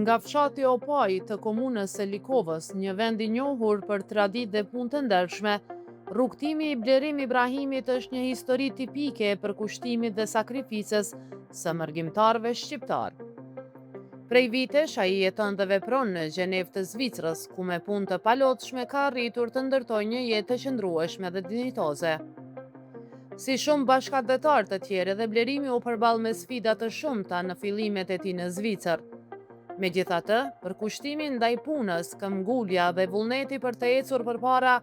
Nga fshati Opaj të komunës së Likovës, një vend i njohur për traditë dhe punë të ndershme, rrugtimi i Blerim Ibrahimit është një histori tipike e përkushtimit dhe sakrificës së mërgjimtarëve shqiptar. Prej vitesh ai jeton dhe vepron në Gjenevë të Zvicrës, ku me punë të palotshme ka arritur të ndërtojë një jetë të qëndrueshme dhe dinjitoze. Si shumë bashkëdhetar të tjerë, dhe Blerimi u përball me sfida të shumta në fillimet e tij në Zvicër. Megjithatë, përkushtimi ndaj punës, këmbgulja dhe vullneti për të ecur përpara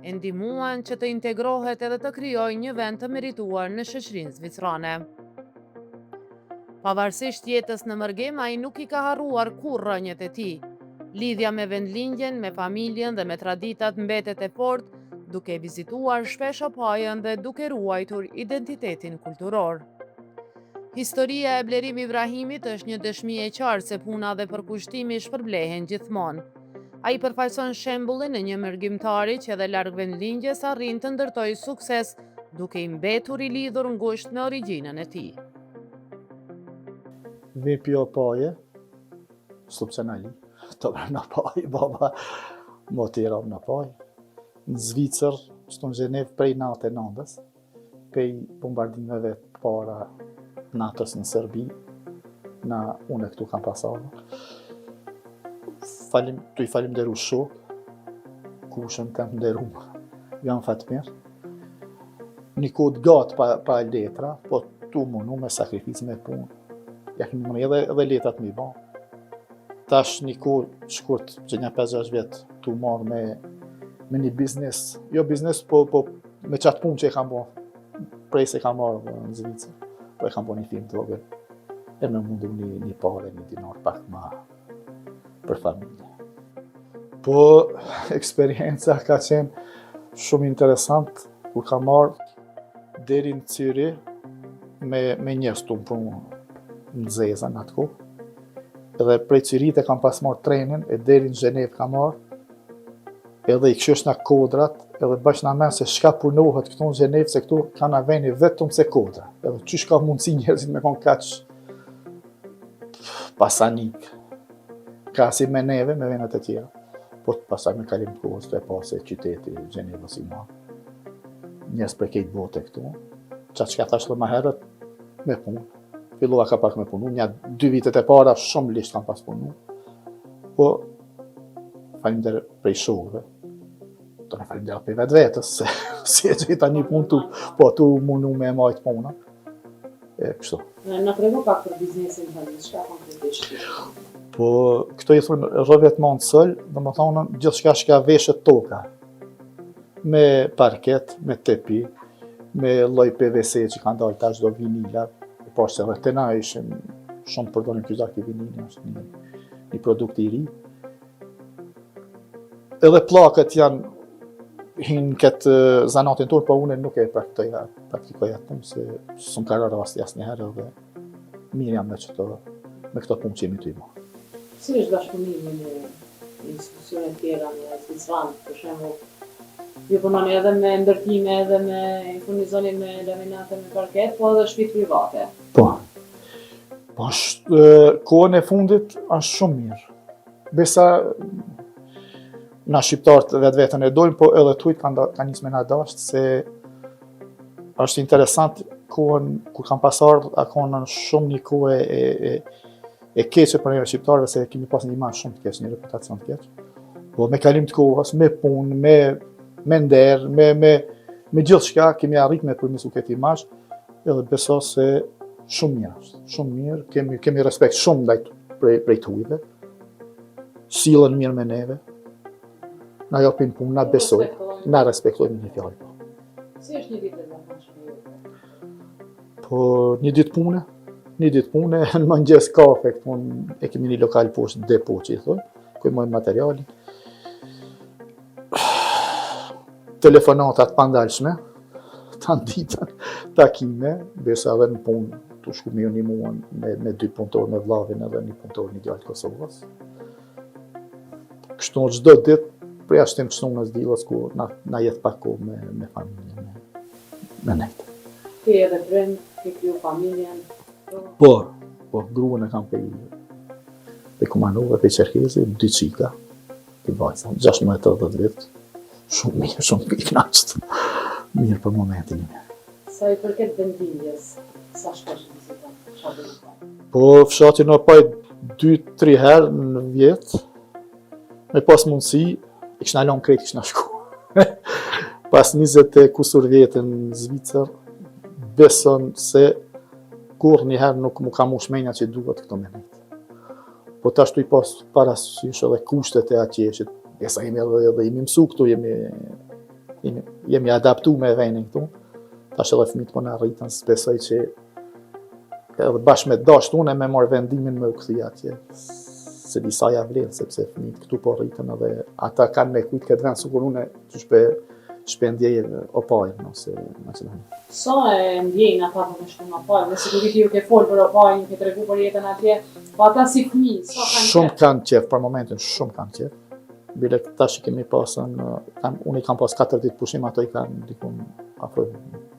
e ndihmuan që të integrohet edhe të krijojë një vend të merituar në shoqërinë zvicrane. Pavarësisht jetës në Mërgim, ai nuk i ka harruar kurrë rrënjët e tij. Lidhja me vendlindjen, me familjen dhe me traditat mbetet e fortë, duke vizituar shpesh Opajën dhe duke ruajtur identitetin kulturor. Historia e Blerim Ibrahimit është një dëshmi e qartë se puna dhe përkushtimi shpërblehen gjithmonë. Ai përfaqëson shembullin e një mërgjimtari që edhe larg vendlindjes arrin të ndërtojë sukses, duke i mbetur i lidhur ngushtë me origjinën e tij. Vipi Opaje, subsenali, të vërë në Opaj, baba motira në Opaj. Në Zvicër, shtu në Gjenevë prej 99-ës, prej bombardimeve para natës në Serbi, unë këtu kam pasarë. Tu i falimderu shok, kushën të më nderu janë Fatmir. Një kodë gatë pa letra, po tu munu me sakrificë me punë. Ja kemi mënë edhe letrat mi ba. Tash një kodë shkurt që një 5-6 vjetë tu marrë me një biznes, jo biznes, po me qatë punë që e kam bo, prej se kam marrë në Zvicër. Po e kam bo një film të vogël, e me mundu një pare, një dinar pak ma për familje. Po, eksperienca ka qenë shumë interesant, kur kam marrë deri në Cyri me njerëz të më punë në Zeza në atë kohë. Edhe prej Cyrit e kam pas marrë trenin, e deri në Gjenevë kam marrë, edhe i këshësh në kodrat, edhe bash në men se shka punohet këtu në Gjenevë, se këtu ka në veni vetëm se kodra. Edhe qysh ka mundësi njerëzit me konë kaq pasanik. Ka si me neve, me venet e tjera. Po të pasaj me kalim të kohës të e pase qyteti Gjenevë si ma. Njerëz për kejtë bote këtu. Qatë që ka thashtë më herët, me punë. Fillova ka pak me punu, një 2 vitet e para shumë lisht kam pas punu. Po, falimder prej shokëve. Të në falimder për vetë vetës, se si e gjitha një punë tu, po tu mundu me e majtë puna. E kështu. Në tregu pak për biznesin të një, shka konkretisht? Po, këto i thunë rëvet ma në sëll, dhe më thonë gjithë shka shka veshët toka. Me parket, me tepi, me lloj PVC që kanë dalë tash do vinila. Po se rëtena ishin shumë përdorim kyzak i vinili, është një produkt i ri. Edhe plakët janë hinë këtë zanatin tonë, po unë nuk e praktikoj atë punë, se s'm ka rarë rasti asnjëherë dhe mirë jam me këto punë që jemi të i ma. Si është bashkëpunimi me institucione tjera në Zvicran, për shembull, ju punoni edhe me ndërtime, edhe me furnizoni me laminate me parket, po edhe shtëpi private. Po. Po kohën e fundit është shumë mirë. Besa na shqiptarët vetën e dojnë, po edhe tujt kanë nisë me na dashtë, se është interesant kohën kur kam pasardhë, a kohën shumë një kohë e keqe për një shqiptarëve, se kemi pas një imazh shumë të keq, një reputacion të keq. Po me kalim të kohës, me punë, me nder, me gjithë shka, kemi arrit me përmisu këtë imazh, edhe beso se shumë mirë është, shumë mirë, kemi respekt shumë ndaj prej tujve, sillen mirë me neve, na japin punë, na besojnë, na respektojnë një fjallë. Si është një ditë e zakonshme? Po një ditë pune, në mëngjes kafe, e kemi një lokal poshtë depo që i thonë, ku i mojnë materialin. Telefonatat pandalshme, të ditën, takime, besa edhe në punë, të shku me një muën me 2 punëtorë me vllavin edhe një punëtor një djalë Kosovës. Kështu çdo ditë, për jashtim çnunës dilës, ku na jetë pak kohë me familjen, me nejtë. Ti edhe prind, ti kriju familjen? Po, gruën e kam pe Kumanove, pe Qerkezi, 2 qika, i vajza, 16-10 vjetë, shumë mirë, shumë i knaqët, mirë për momentin e mirë. Sa i përket vendimjes, sa shpesh viziton fshatin e parë? Po, fshatin në paj 2-3 herë në vjetë, me pas mundësi, i këshna lënë krejt, i këshna shku. Pas 20 e kusur vjetë në Zvicër, beson se kur njëherë nuk mu ka mu shmenja që duhet këto menet. Po ta shtu i pas parasysh edhe kushtet e atjeshit. Esa jemi edhe jemi mësu këtu, jemi adaptu me venin këtu. Ta shtu edhe fëmit po në rritën, besoj që edhe bashkë me dasht unë e me marrë vendimin me u këthi atje. Se disa ja vlenë, sepse fëmit këtu po rritën edhe ata kanë me kujtë këtë vend, sukur unë që shpendje opajnë, ose në që nëmë. Sa e ndjejnë ata për me shku në opajnë? Nëse sigurisht ju ke folë për opajnë, ju ke tregu për jetën atje, po ata si fëmijë, sa kanë qef? Shumë kanë qef, për momentin shumë kanë qef. Bile tash i kemi pasën, unë i kam pas 4 ditë pushim, ato i kanë dikun afro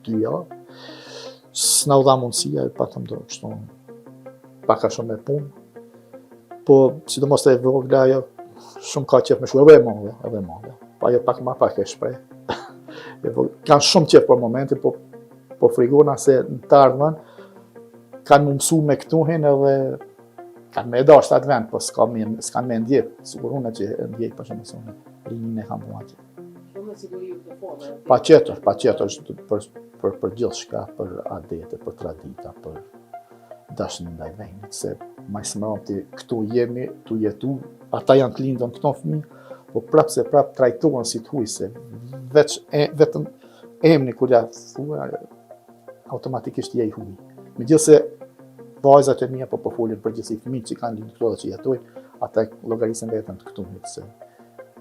2 javë. S'na u dha mundësia, patëm do kështu paka shumë me punë. Po, sidomos të e vogla, ajo shumë ka qef me shku, edhe e madhe. Pa ajo pak ma pak e shprej. Kanë shumë qef për momentin, po frigona se në të ardhmen kanë më mësu me këtuhin edhe kanë me edasht atë vend, po s'kanë me ndjek. Sigur unë që ndjek për shumë mësune, rinin e kam bu atje. Shumë siguri ju ke folë. Pa qetër, për gjithë shka, për adete, për tradita, për dashnin ndaj venit, se maj së mëromti këtu jemi, tu jetu, ata janë të lindën këto fëmijë, po prap trajtohen si të huj, se vetëm emni kur ja thua, automatikisht je i huj. Me gjithë se vajzat e mija po folin për gjithë si fëmijë që kanë lindur këto dhe që jetojnë, ata llogarisën vetëm të këtunit, se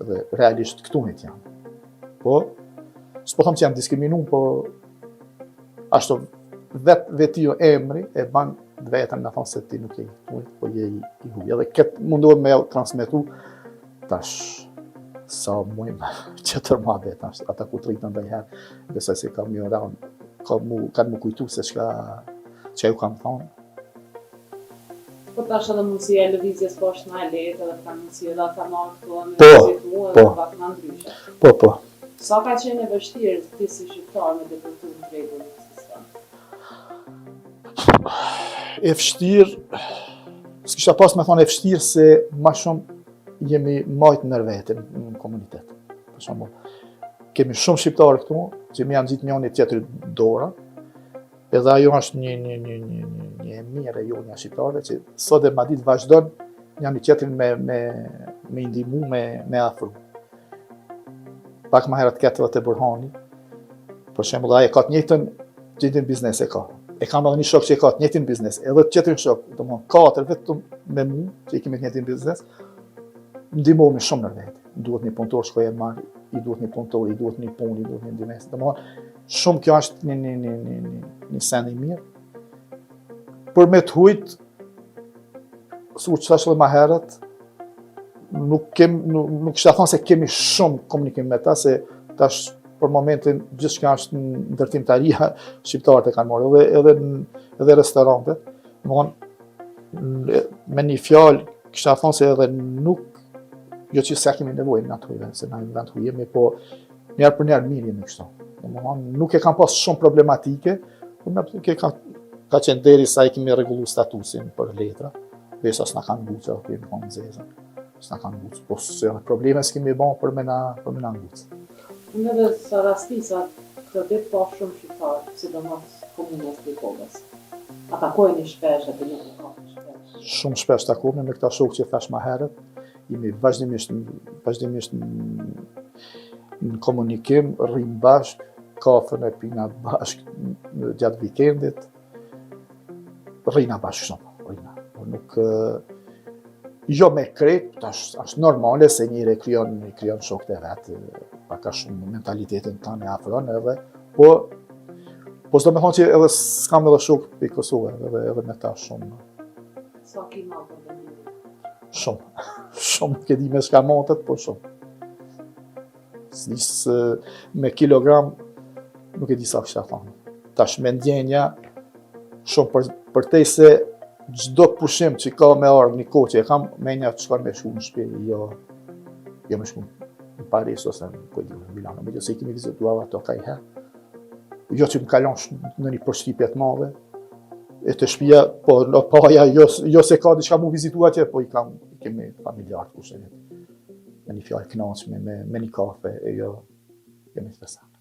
dhe realisht këtunit janë. Po, s'po thom që janë diskriminuar, po ashtu vetë jo emri e ban vetëm në thonë se ti nuk je i këtunit, po je i huj. Edhe këtë mundohet me transmetu tash sa mujmë qëtër ma vetë, ata ku të rritën dhe herë, besoj se kam një raun, kanë mu kujtu se që ju kam thonë. Po tash edhe mundësia e lëvizjes po është në e letë, edhe kanë mundësia edhe ata marrë këtu në vizitu edhe pak në ndryshe. Po. Sa ka qenë e vështirë ti si shqiptar me depërtu në rregull në sistem? E vështirë, s'kisha pas me thonë e vështirë se ma shumë jemi majtë nër vetën në komunitet. Për shembull, kemi shumë shqiptarë këtu, që mi janë gjitë njëni tjetër dora, edhe ajo është një mirë e jo një shqiptarëve, që sot e ma ditë vazhdon njëni tjetërin me indimu, me afru. Pak ma herët këtë dhe të Burhani, për shembull, aje ka të njëjtën biznes e ka. E kam edhe një shok që e ka të njëjtin biznes, edhe tjetërin shok, do më 4 vetëm me mu, që i kemi të njëjtin biznes, ndihmohemi shumë në vetë. Duhet një punëtor shkoj e marrë, i duhet një punëtor, i duhet një punë, i duhet një ndihmës. Domethënë, shumë kjo është një send i mirë. Për me të hujt, sikur që thash edhe më herët, nuk kisha thonë se kemi shumë komunikim me ta, se tash për momentin gjithçka është në ndërtimtaria, shqiptarët e kanë marrë, edhe restorantet. Domethënë, me një fjalë kisha thonë se edhe nuk jo që se kemi nevojë në atë hujve, se na në vend ku jemi, po njerë për njerë mirë jemi kështu. Nuk e kam pas shumë problematike, ka qenë deri sa i kemi rregullu statusin për letra, dhe sa s'na kanë ngucë, edhe kemi konë zezën, s'na kanë ngucë, po se probleme s'kemi bon për me na ngucë. Unë edhe sa rastisa, këtë ditë po shumë shqiptarë, sidomos komunës të Likovës. A takojnë i shpesh, atë nuk e ka shpesh? Shumë shpesh takojnë me këta shokë që thash më herët, jemi vazhdimisht në komunikim, rrim bashk, kafën e pina bashk gjatë vikendit, rrina bashk shumë, nuk jo me krejt, është normale se njëri krijon shokët e vetë, paka shumë mentalitetin tanë e afron edhe, po s'do me thonë që edhe s'kam edhe shokë për Kosovë, edhe me ta shumë. Sa ki ma për të një? Shumë, ke di me shka montet, po shumë. S'disë me kilogram, nuk e di sa kësha thonë. Tash me ndjenja, shumë për te se Çdo pushim që ka me ardhë një kohë që e kam, menja të shkon me shku në shtëpi, jo me shku në Paris ose në Milano, me që se i kemi vizituar ato ka i herë. Jo që më kalon në një përshtypje të madhe, e të shtëpia, po në paja, jo se ka diçka mu vizitua atje, po kemi familjarë kushtet. Me një fjalë kënaqshme, me një kafe, e jo me stresa.